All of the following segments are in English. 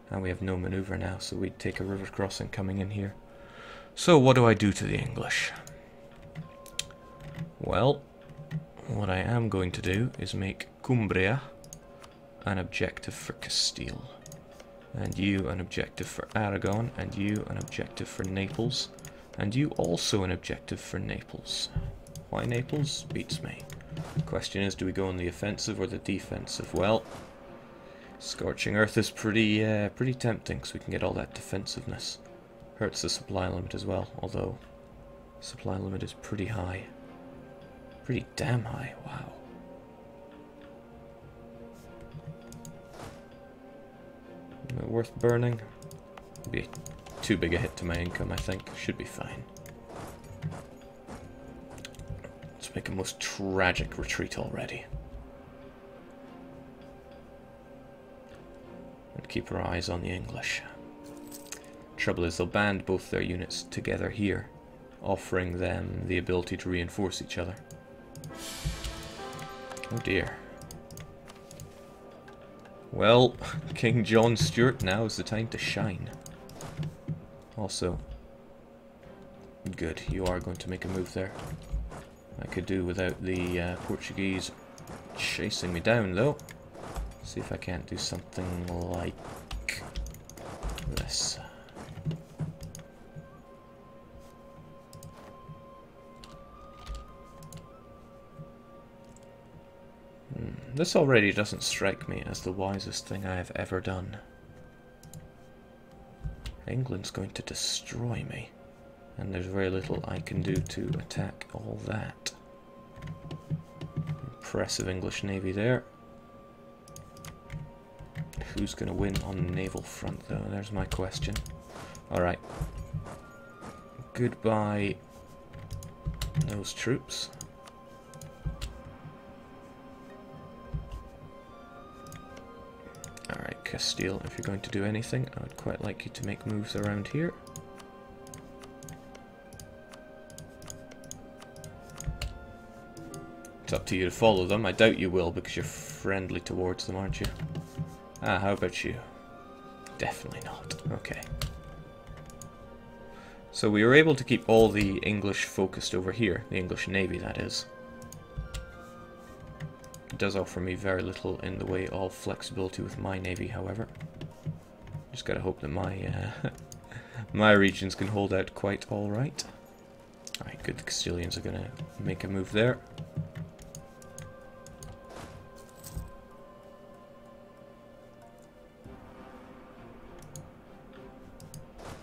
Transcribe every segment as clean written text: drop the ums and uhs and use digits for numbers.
And we have no maneuver now, so we'd take a river crossing coming in here. So what do I do to the English? Well, what I am going to do is make Cumbria an objective for Castile. And you an objective for Aragon, and you an objective for Naples, and you also an objective for Naples. Why Naples? Beats me. The question is, do we go on the offensive or the defensive? Well, Scorching Earth is pretty tempting, because we can get all that defensiveness. Hurts the supply limit as well, although supply limit is pretty high. Pretty damn high, wow. Worth burning? Be too big a hit to my income, I think. Should be fine. Let's make a most tragic retreat already. And keep our eyes on the English. Trouble is, they'll band both their units together here, offering them the ability to reinforce each other. Oh dear. Well, King John Stuart, now is the time to shine. Also, good, you are going to make a move there. I could do without the Portuguese chasing me down, though. See if I can't do something like this. This already doesn't strike me as the wisest thing I have ever done. England's going to destroy me, and there's very little I can do to attack all that. Impressive English navy there. Who's going to win on the naval front, though? There's my question. Alright. Goodbye, those troops. Alright, Castile, if you're going to do anything, I would quite like you to make moves around here. It's up to you to follow them. I doubt you will, because you're friendly towards them, aren't you? Ah, how about you? Definitely not. Okay. So we were able to keep all the English focused over here, the English Navy, that is. It does offer me very little in the way of flexibility with my navy, however. Just gotta hope that my my regions can hold out quite alright. Alright, good, the Castilians are gonna make a move there.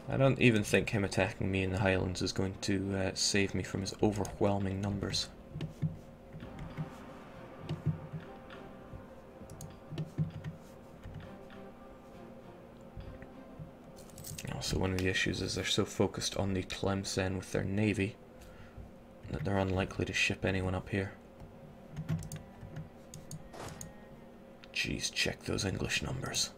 I don't even think him attacking me in the highlands is going to save me from his overwhelming numbers. Also, one of the issues is they're so focused on the Tlemcen with their navy that they're unlikely to ship anyone up here. Jeez, check those English numbers.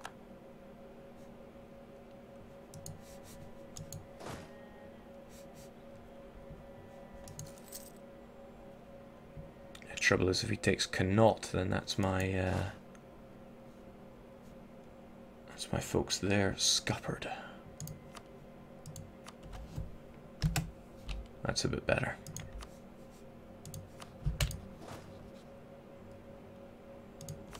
The trouble is, if he takes Connaught, then that's my folks there scuppered. That's a bit better.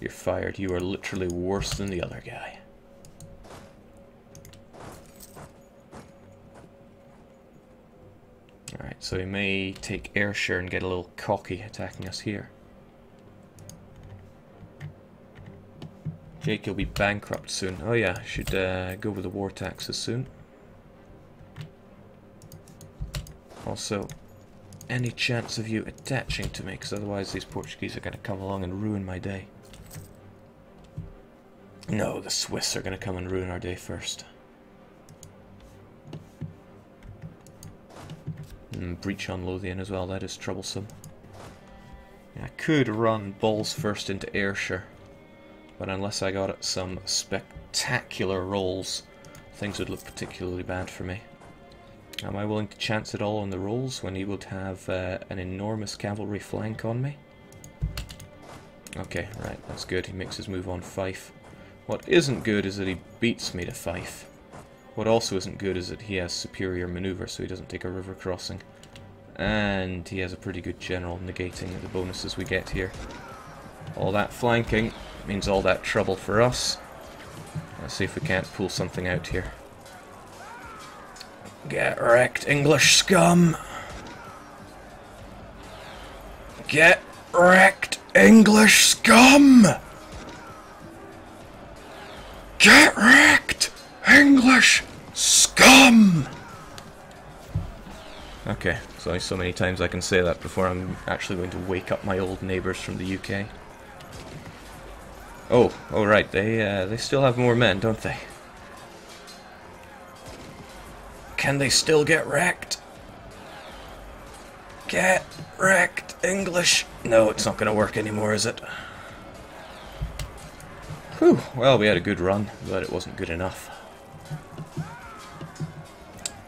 You're fired. You are literally worse than the other guy. Alright, so he may take Ayrshire and get a little cocky attacking us here. Jake, you'll be bankrupt soon. Oh yeah, should go with the war taxes soon. Also, any chance of you attaching to me, because otherwise these Portuguese are going to come along and ruin my day. No, the Swiss are going to come and ruin our day first. Breach on Lothian as well, that is troublesome. Yeah, I could run balls first into Ayrshire, but unless I got some spectacular rolls, things would look particularly bad for me. Am I willing to chance it all on the rolls when he would have an enormous cavalry flank on me? Okay, right, that's good. He makes his move on Fife. What isn't good is that he beats me to Fife. What also isn't good is that he has superior maneuver, so he doesn't take a river crossing. And he has a pretty good general, negating the bonuses we get here. All that flanking means all that trouble for us. Let's see if we can't pull something out here. Get wrecked, English scum! Get wrecked, English scum! Get wrecked, English scum! Okay, so only so many times I can say that before I'm actually going to wake up my old neighbours from the UK. Oh right, they still have more men, don't they? Can they still get wrecked? Get wrecked, English! No, it's not going to work anymore, is it? Whew, well, we had a good run, but it wasn't good enough.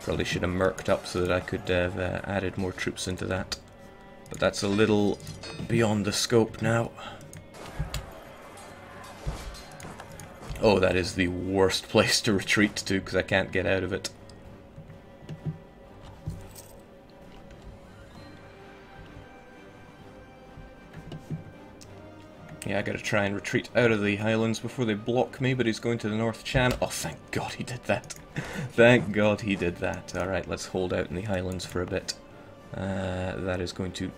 Probably should have merked up so that I could have added more troops into that. But that's a little beyond the scope now. Oh, that is the worst place to retreat to because I can't get out of it. Yeah, I gotta try and retreat out of the highlands before they block me, but he's going to the North Channel. Oh, thank God he did that. Thank God he did that. Alright, let's hold out in the highlands for a bit. That is going to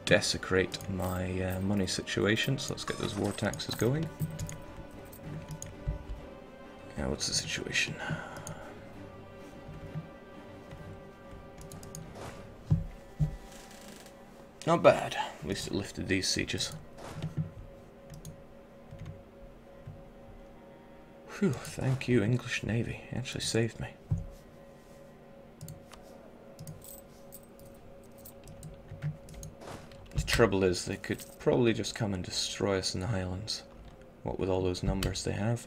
desecrate my money situation, so let's get those war taxes going. Now, what's the situation? Not bad. At least it lifted these sieges. Whew, thank you, English Navy. You actually saved me. The trouble is, they could probably just come and destroy us in the highlands. What with all those numbers they have.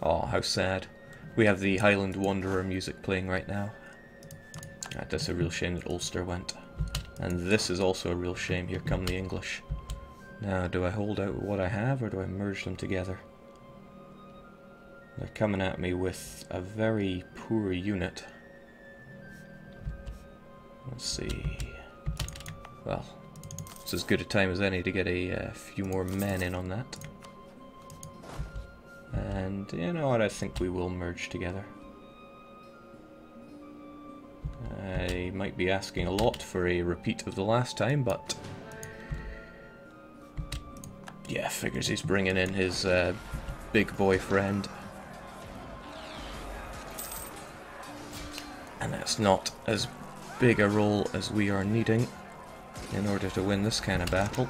Oh, how sad. We have the Highland Wanderer music playing right now. That's a real shame that Ulster went. And this is also a real shame. Here come the English. Now, do I hold out what I have, or do I merge them together? They're coming at me with a very poor unit. Let's see. Well, it's as good a time as any to get a few more men in on that. And you know what, I think we will merge together. I might be asking a lot for a repeat of the last time, but yeah, figures he's bringing in his big boy friend. And that's not as big a role as we are needing in order to win this kind of battle.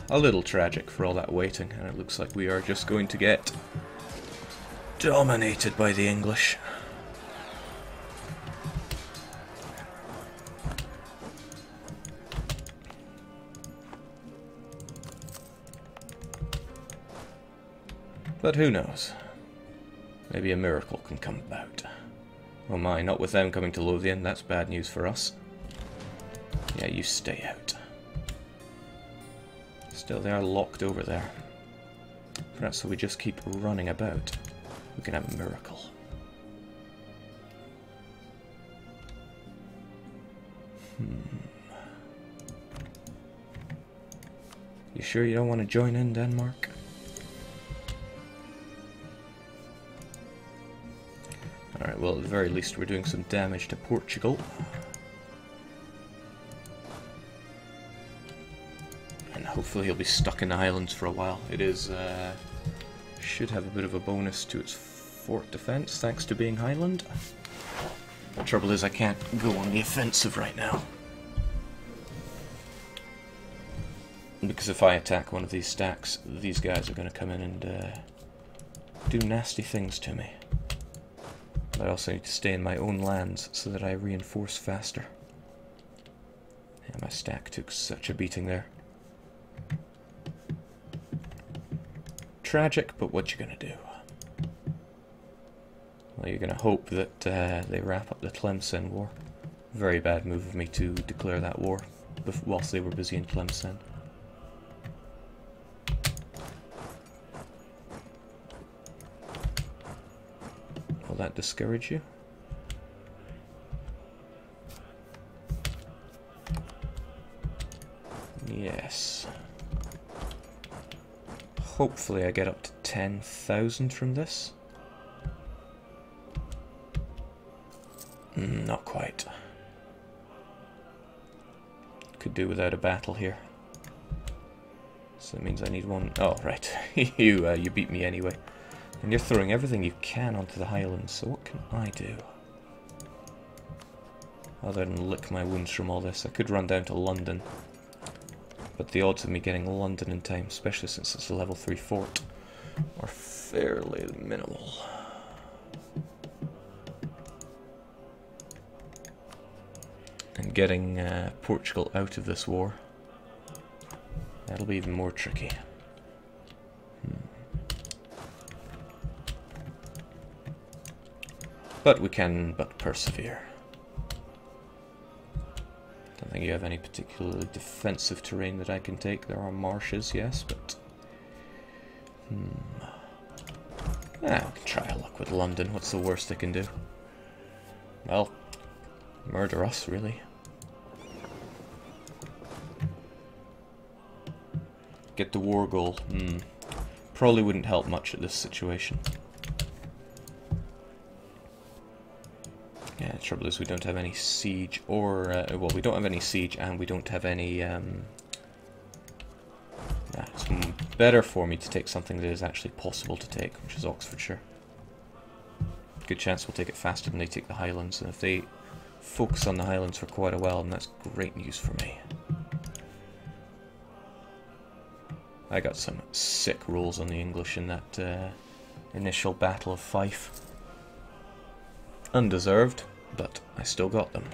A little tragic for all that waiting, and it looks like we are just going to get dominated by the English. But who knows? Maybe a miracle can come about. Oh my, not with them coming to Lothian, that's bad news for us. Yeah, you stay out. Still, they are locked over there. Perhaps if we just keep running about, we can have a miracle. You sure you don't want to join in, Denmark? Alright, well, at the very least, we're doing some damage to Portugal. Hopefully he'll be stuck in the highlands for a while. It is, should have a bit of a bonus to its fort defense, thanks to being Highland. The trouble is I can't go on the offensive right now. Because if I attack one of these stacks, these guys are going to come in and do nasty things to me. But I also need to stay in my own lands so that I reinforce faster. Yeah, my stack took such a beating there. tragic, but what you gonna do? Well, you're gonna hope that they wrap up the Tlemcen War. Very bad move of me to declare that war whilst they were busy in Tlemcen. Will that discourage you? Yes. Hopefully I get up to 10,000 from this. Not quite. Could do without a battle here. So that means I need one. Oh, right. you beat me anyway. And you're throwing everything you can onto the highlands, so what can I do? Other than lick my wounds from all this. I could run down to London. But the odds of me getting London in time, especially since it's a level 3 fort, are fairly minimal. And getting Portugal out of this war, that'll be even more tricky. But we can but persevere. Don't think you have any particularly defensive terrain that I can take. There are marshes, yes, but... we can try our luck with London. What's the worst they can do? Well, murder us, really. Get the war goal. Probably wouldn't help much at this situation. Yeah, the trouble is we don't have any siege, or, well, we don't have any siege, and we don't have any, it's better for me to take something that is actually possible to take, which is Oxfordshire. Good chance we'll take it faster than they take the Highlands, and if they focus on the Highlands for quite a while, then that's great news for me. I got some sick rolls on the English in that initial Battle of Fife. Undeserved, but I still got them.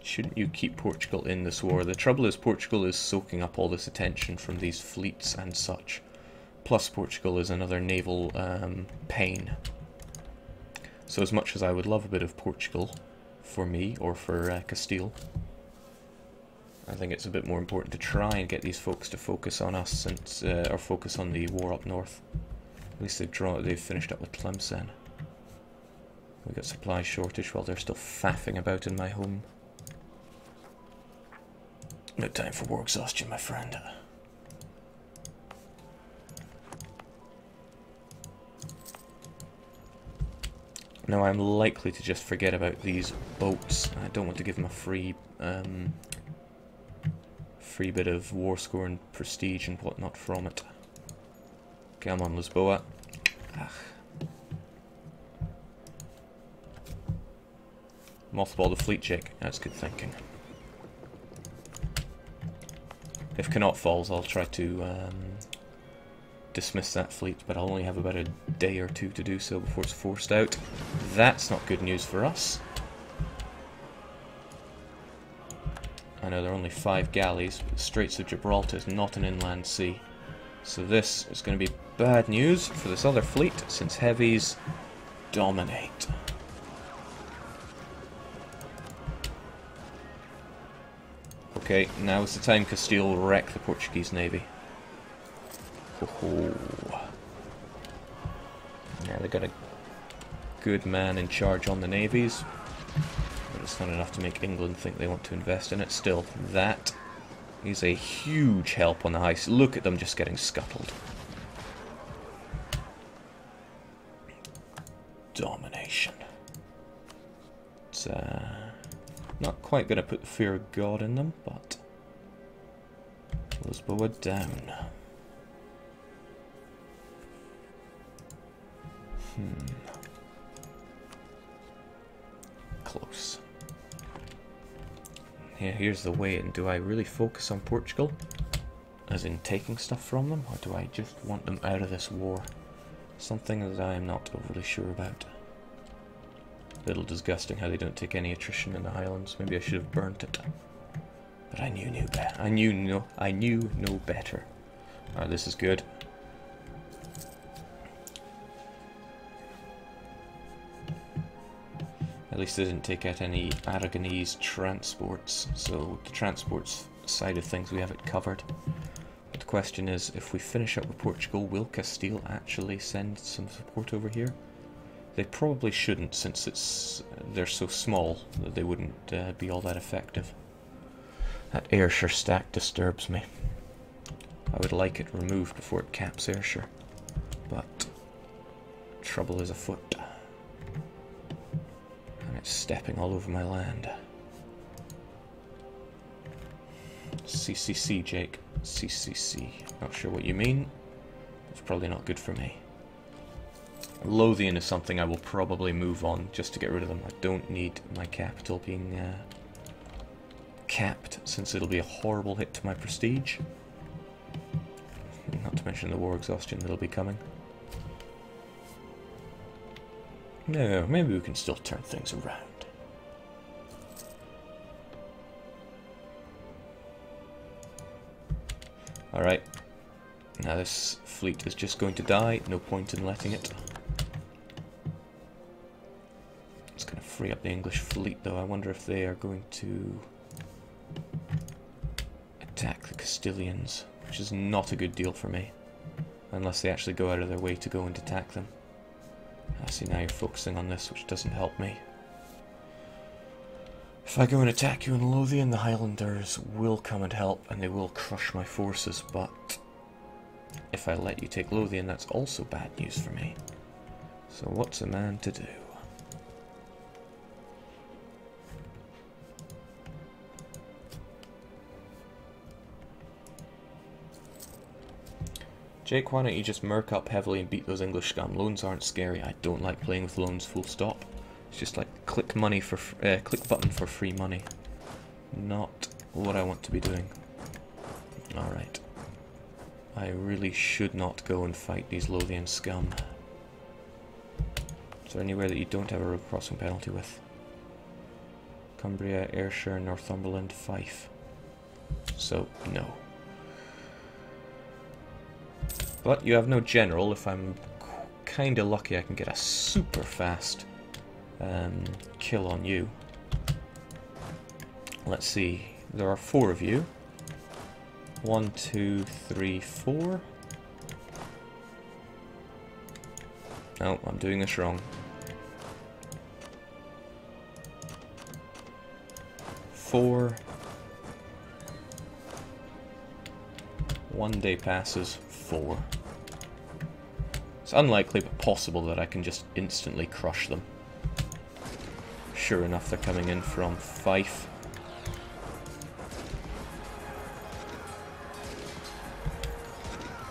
Shouldn't you keep Portugal in this war? The trouble is Portugal is soaking up all this attention from these fleets and such. Plus Portugal is another naval pain. So as much as I would love a bit of Portugal for me, or for Castile, I think it's a bit more important to try and get these folks to focus on us, since, or focus on the war up north. At least they've finished up with Tlemcen. We got supply shortage while they're still faffing about in my home. No time for war exhaustion, my friend. Now I'm likely to just forget about these boats. I don't want to give them a free bit of war score and prestige and whatnot from it. Come on, Lisboa. Ugh. Mothball the fleet, Jake. That's good thinking. If Connaught falls, I'll try to dismiss that fleet, but I'll only have about a day or two to do so before it's forced out. That's not good news for us. I know there are only 5 galleys, but the Straits of Gibraltar is not an inland sea. So this is going to be bad news for this other fleet, since heavies dominate. Okay, now is the time Castile will wreck the Portuguese navy. Oh. Yeah, they got a good man in charge on the navies, but it's not enough to make England think they want to invest in it. Still, that is a huge help on the high seas. Look at them just getting scuttled. Domination. It's not quite going to put the fear of God in them, but Lisboa down. Close. Yeah, here's the way in. Do I really focus on Portugal, as in taking stuff from them, or do I just want them out of this war? Something that I am not overly sure about. A little disgusting how they don't take any attrition in the Highlands. Maybe I should have burnt it. But I knew better. I knew no better. Alright, this is good. At least they didn't take out any Aragonese transports, so the transports side of things we have it covered. But the question is, if we finish up with Portugal, will Castile actually send some support over here? They probably shouldn't, since they're so small that they wouldn't be all that effective. That Ayrshire stack disturbs me. I would like it removed before it caps Ayrshire, but trouble is afoot. And it's stepping all over my land. CCC, Jake. CCC. Not sure what you mean. It's probably not good for me. Lothian is something I will probably move on just to get rid of them. I don't need my capital being capped, since it'll be a horrible hit to my prestige. Not to mention the war exhaustion that'll be coming. No, maybe we can still turn things around. Alright. Now this fleet is just going to die. No point in letting it. It's going to free up the English fleet, though. I wonder if they are going to attack the Castilians, which is not a good deal for me. Unless they actually go out of their way to go and attack them. I see now you're focusing on this, which doesn't help me. If I go and attack you in Lothian, the Highlanders will come and help, and they will crush my forces, but if I let you take Lothian, that's also bad news for me. So what's a man to do? Jake, why don't you just murk up heavily and beat those English scum? Loans aren't scary. I don't like playing with loans, full stop. It's just like click money for click button for free money. Not what I want to be doing. Alright. I really should not go and fight these Lothian scum. Is there anywhere that you don't have a road crossing penalty with? Cumbria, Ayrshire, Northumberland, Fife. So, no. But you have no general. If I'm kinda lucky, I can get a super fast kill on you. Let's see. There are 4 of you. 1, 2, 3, 4. No, I'm doing this wrong. 4. 1 day passes. 4. It's unlikely but possible that I can just instantly crush them. Sure enough, they're coming in from Fife.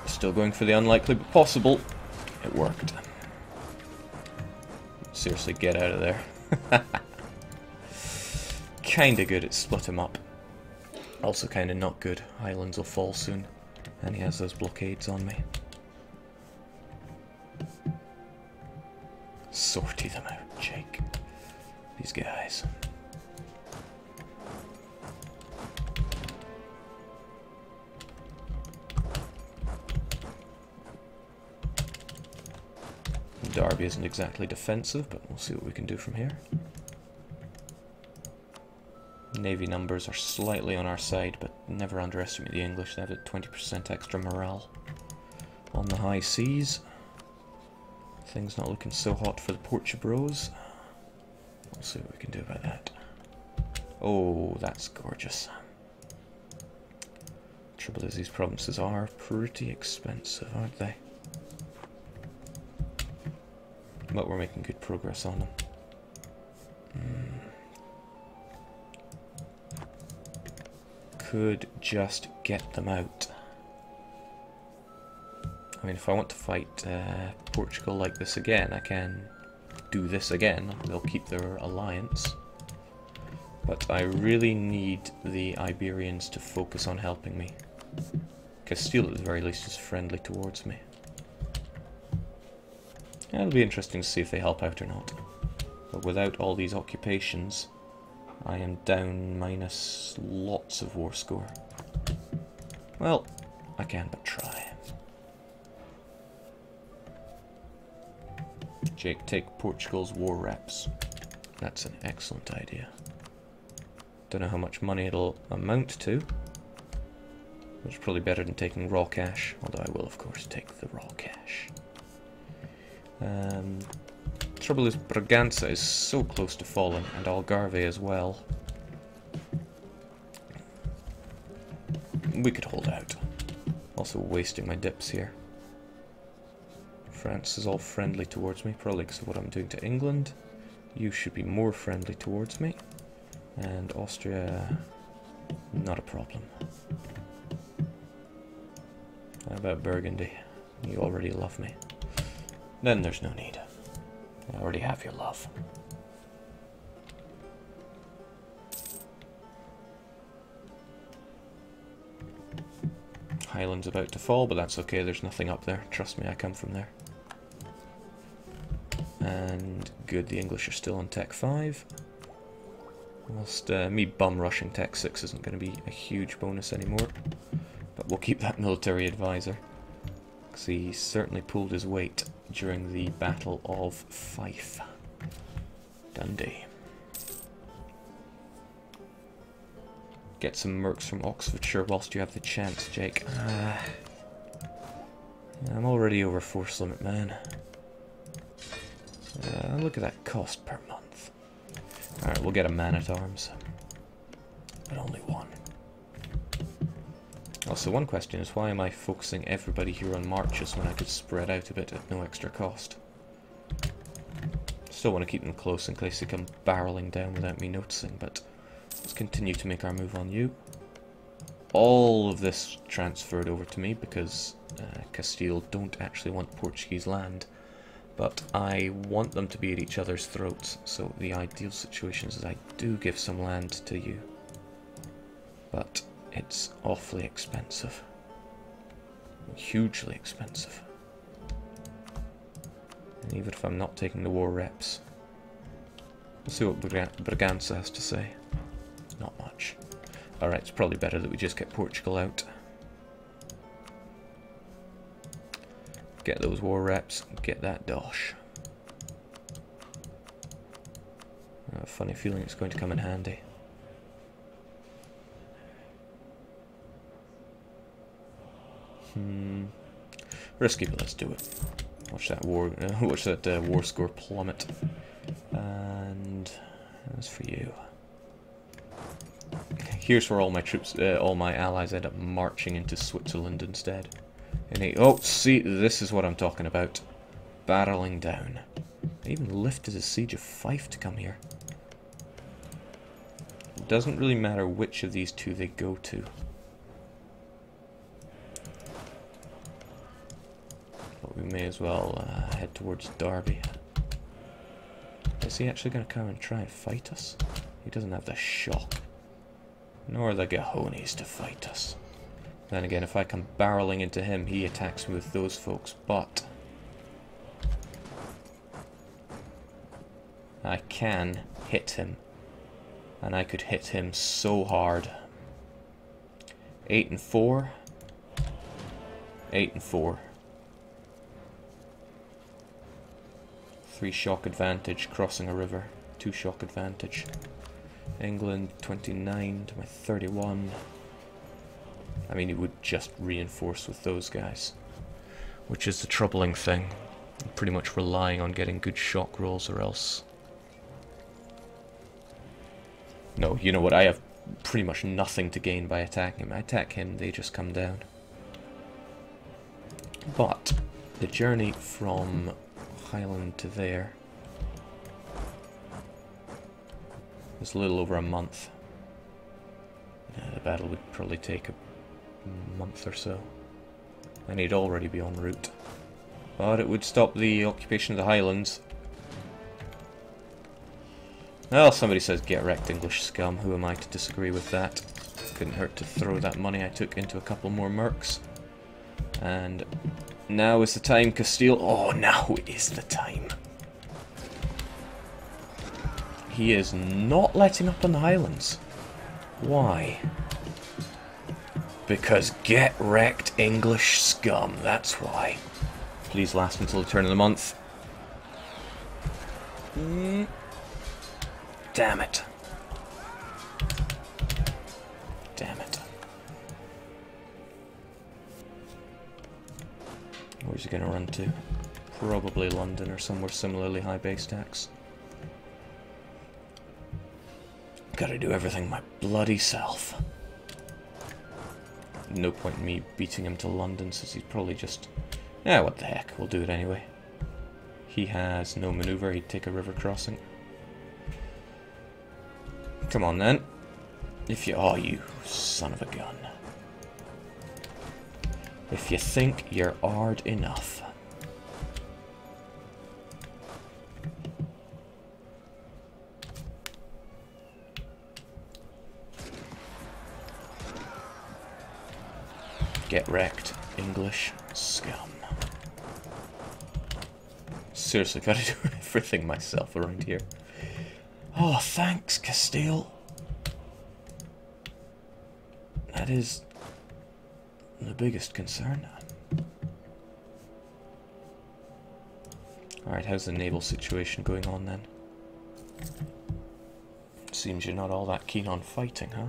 Still going for the unlikely but possible. It worked. Seriously, get out of there. Kinda good at split him up. Also kinda not good. Highlands will fall soon. And he has those blockades on me. Sortie them out, Jake. These guys. Derby isn't exactly defensive, but we'll see what we can do from here. Navy numbers are slightly on our side, but never underestimate the English. They have a 20% extra morale on the high seas. Things not looking so hot for the Portuguese. We'll see what we can do about that. Oh, that's gorgeous. Trouble is, these provinces are pretty expensive, aren't they? But we're making good progress on them. Could just get them out. I mean, if I want to fight Portugal like this again, I can do this again. They'll keep their alliance. But I really need the Iberians to focus on helping me. Castile, at the very least, is friendly towards me. It'll be interesting to see if they help out or not. But without all these occupations, I am down minus lots of war score. Well, I can but try. Jake, take Portugal's war reps. That's an excellent idea. Don't know how much money it'll amount to. Which is probably better than taking raw cash, although I will of course take the raw cash. Trouble is Braganza is so close to falling, and Algarve as well. We could hold out. Also wasting my dips here. France is all friendly towards me, probably because of what I'm doing to England. You should be more friendly towards me. And Austria, not a problem. How about Burgundy? You already love me. Then there's no need. I already have your love. Highlands about to fall, but that's okay, there's nothing up there. Trust me, I come from there. And good, the English are still on Tech 5. Whilst me bum rushing Tech 6 isn't going to be a huge bonus anymore. But we'll keep that military advisor. Because he certainly pulled his weight during the Battle of Fife. Dundee. Get some mercs from Oxfordshire whilst you have the chance, Jake. I'm already over force limit, man. Look at that cost per month. Alright, we'll get a man-at-arms. But only one. Also, one question is, why am I focusing everybody here on marches when I could spread out a bit at no extra cost? Still want to keep them close in case they come barreling down without me noticing, but let's continue to make our move on you. All of this transferred over to me because Castile don't actually want Portuguese land, but I want them to be at each other's throats, so the ideal situation is I do give some land to you. But it's awfully expensive. Hugely expensive. And even if I'm not taking the war reps. Let's see what Braganza has to say. Not much. Alright, it's probably better that we just get Portugal out. Get those war reps, get that dosh. I have a funny feeling it's going to come in handy. Risky, but let's do it. Watch that war score plummet. And as for you, here's where all my troops, all my allies end up marching into Switzerland instead. And oh, see, this is what I'm talking about. Barreling down. They even lifted a siege of Fife to come here. It doesn't really matter which of these two they go to. But we may as well head towards Derby. Is he actually going to come and try and fight us? He doesn't have the shock. Nor the Gahonis to fight us. Then again, if I come barreling into him, he attacks me with those folks, but I can hit him. And I could hit him so hard. 8 and 4. 8 and 4. 3 shock advantage crossing a river. 2 shock advantage. England 29 to my 31. I mean, it would just reinforce with those guys. Which is the troubling thing. I'm pretty much relying on getting good shock rolls or else. No, you know what? I have pretty much nothing to gain by attacking him. I attack him, they just come down. But the journey from Highland to there is a little over a month. The battle would probably take a month or so. And he'd already be en route. But it would stop the occupation of the Highlands. Well, somebody says get wrecked, English scum. Who am I to disagree with that? Couldn't hurt to throw that money I took into a couple more mercs. And now is the time, Castile. Oh, now is the time. he is not letting up on the Highlands. Why? Because get wrecked English scum, that's why. Please last until the turn of the month. Damn it. Damn it. Where's he gonna run to? Probably London or somewhere similarly high base tax. Gotta do everything my bloody self. No point in me beating him to London, since he's probably just... Yeah, what the heck, we'll do it anyway. He has no maneuver, he'd take a river crossing. Come on then. If you... Oh, you son of a gun. If you think you're hard enough. Get wrecked, English scum. Seriously, gotta do everything myself around here. Oh, thanks, Castile. That is the biggest concern. Alright, how's the naval situation going on then? Seems you're not all that keen on fighting, huh?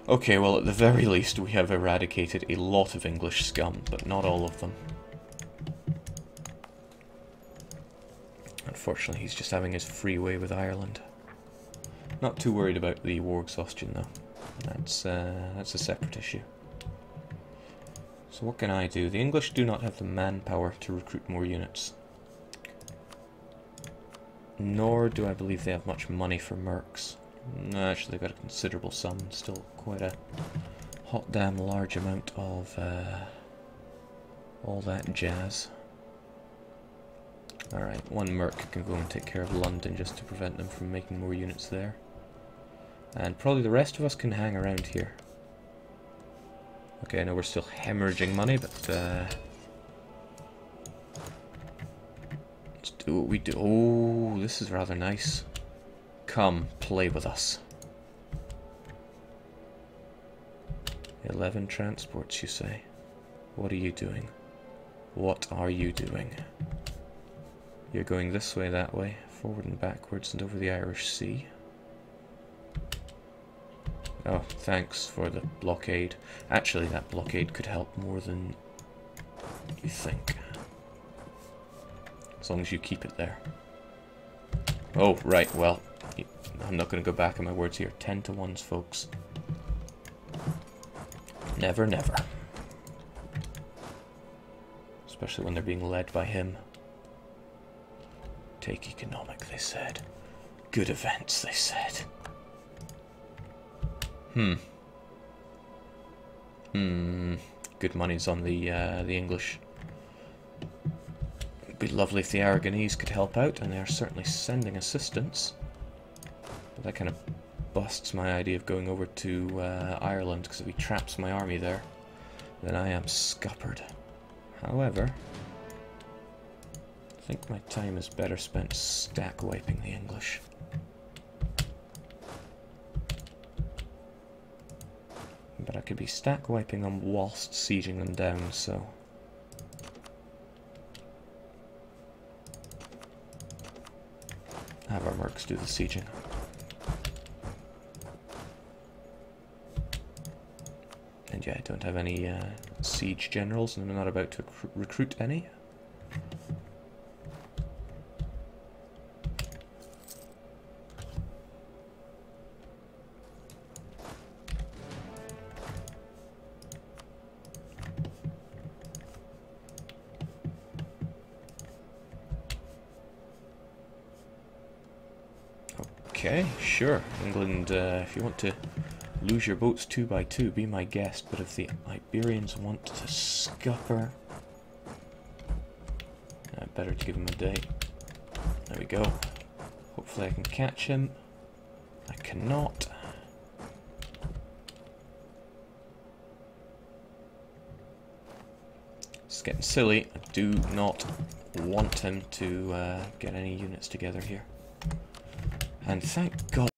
Okay, well at the very least we have eradicated a lot of English scum, but not all of them. Unfortunately, he's just having his free way with Ireland. Not too worried about the war exhaustion though. That's a separate issue. So what can I do? The English do not have the manpower to recruit more units. Nor do I believe they have much money for mercs. No, actually they've got a considerable sum, still quite a hot damn large amount of all that jazz. Alright, one merc can go and take care of London just to prevent them from making more units there. And probably the rest of us can hang around here. Okay, I know we're still hemorrhaging money, but let's do what we do. Oh, this is rather nice. Come, play with us. 11 transports, you say? What are you doing? What are you doing? You're going this way, that way, forward and backwards, and over the Irish Sea. Oh, thanks for the blockade. Actually, that blockade could help more than you think. As long as you keep it there. Oh, right, well, I'm not going to go back on my words here. 10 to 1s, folks. Never, never. Especially when they're being led by him. Take economic, they said. Good events, they said. Good money's on the English. It'd be lovely if the Aragonese could help out, and they're certainly sending assistance. But that kind of busts my idea of going over to Ireland, because if he traps my army there, then I am scuppered. However, I think my time is better spent stack wiping the English. But I could be stack wiping them whilst sieging them down, so... have our mercs do the sieging. And yeah, I don't have any siege generals, and I'm not about to recruit any. Okay, sure. England, if you want to lose your boats 2 by 2, be my guest. But if the Iberians want to scupper, better to give him a day. There we go. Hopefully I can catch him. I cannot. It's getting silly. I do not want him to get any units together here. And thank God